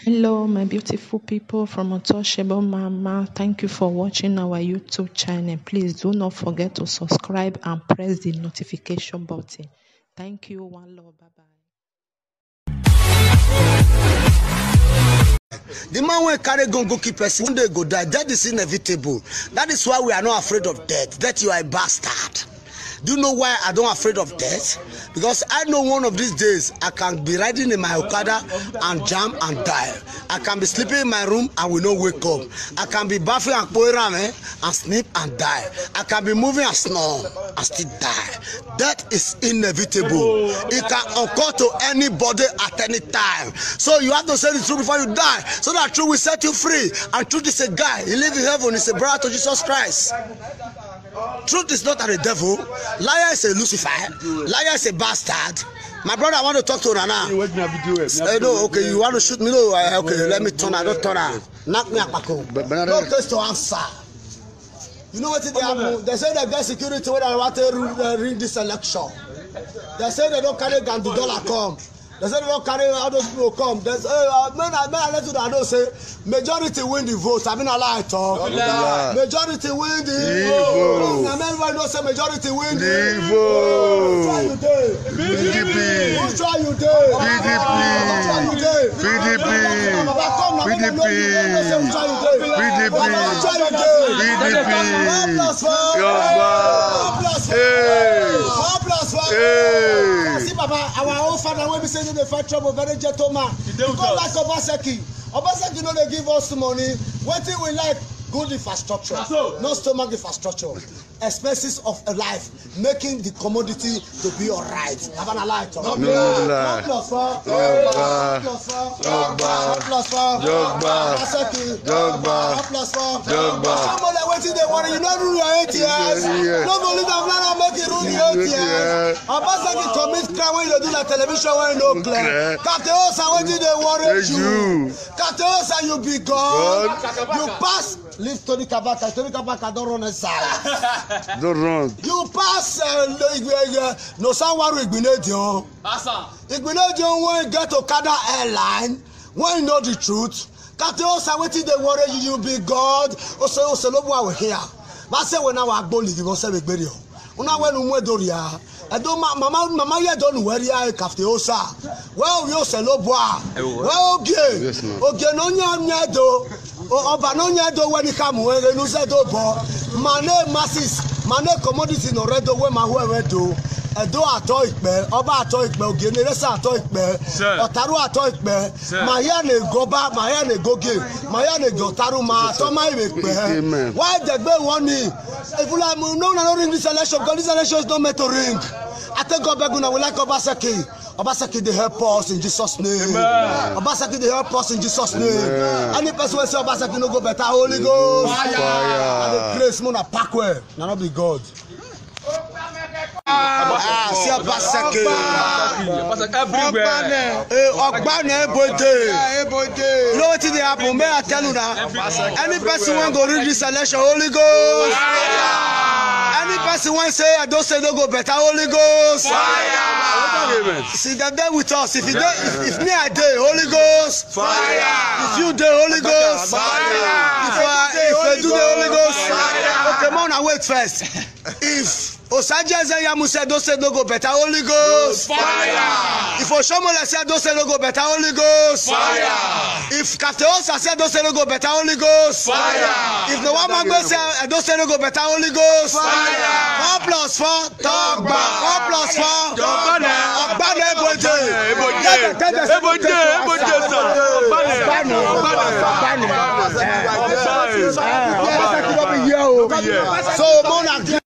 Hello, my beautiful people from Untouchable Mama. Thank you for watching our YouTube channel. Please do not forget to subscribe and press the notification button. Thank you. One love. Bye-bye. The man will carry gun go keep person. One day go die. Death is inevitable. That is why we are not afraid of death. That you are a bastard. Do you know why I don't afraid of death? Because I know one of these days I can be riding in my Okada and jam and die. I can be sleeping in my room and will not wake up. I can be bathing and pouring and sleep and die. I can be moving and snore and still die. Death is inevitable. It can occur to anybody at any time. So you have to say the truth before you die, so that truth will set you free. And truth is a guy. He lives in heaven. He's a brother to Jesus Christ. Truth is not a devil. Liar is a Lucifer. Liar is a bastard. My brother, I want to talk to Nana. No, okay, you want to shoot me? No, okay, let me turn. I don't turn. Knock me up. No place to answer. You know what they happen? They say they get security when I want to read this election. They say they don't carry gun, the dollar come. They say they don't carry all those people come. They say, men I let you know, say majority win the vote. I mean, I lie talk. Majority win the vote. I mean, don't say majority win the vote. PDP. Who try you there? PDP. Papa, our own father when we say they fight trouble, very gentleman. Because like Obaseki know they give us money. What thing we like? Good infrastructure, no stomach infrastructure, expenses of a life, making the commodity to be alright. Have an alright. Obaseki commit crime when you do the television when you no clear. Kateosa when they worry you. Kateosa you be God. You pass. Leave Tony Kabaka. Tony Kabaka don't run aside. Don't run. You pass no someone Igbinedio. Igbinedio when you get Okada airline, when you know the truth. Kateosa wetin dey worry you, you be God. Also lobo we here. Ma say when our agboli you go say begberi o. Una when unwe doria. Edo mama ye don worry I Kateosa. Well you say lobo. Well okay. Okay no nya do. Oba no nya do when come we no say do bo. Mane masses, mane commodity no redo we ma we do. Edo ato ipe, oba ato ipe, ogeneresa ato ipe, otaru ato ipe, maya ne goba, maya ne goge, maya ne gotaru ma ato ma ipe. Why the gbe woni? If you like no ring this election, because this election is not meant to ring. I think God beguna we like Obaseki. Obaseki they help us in Jesus' name. Obaseki they help us in Jesus' name. Any person will say Obaseki no go better, Holy Ghost. Fire. And the grace mona packway. Now not be God. See Obaseki. Ogbane Ebode. You know what they happen? May I tell you now? Any person want go read this election, Holy Ghost. Any person want say I don't say no go better, Holy Ghost. Fire. See them there with us. If me I dey, Holy Ghost. Fire. If you dey, Holy Ghost. Fire. If I do the Holy Ghost. Fire. Okay, man, I wait first. If Osaja Yamu said don't say no go better, Holy Ghost. Fire. If Oshomola said don't say no go better, Holy Ghost. Fire. If Kateosa said don't say no go better, Holy Ghost. Fire. If the one Magbe said don't say no go better, Holy Ghost. Fire. 4 plus 4, talk back. 4 plus 4, Ogbane Ebode. So,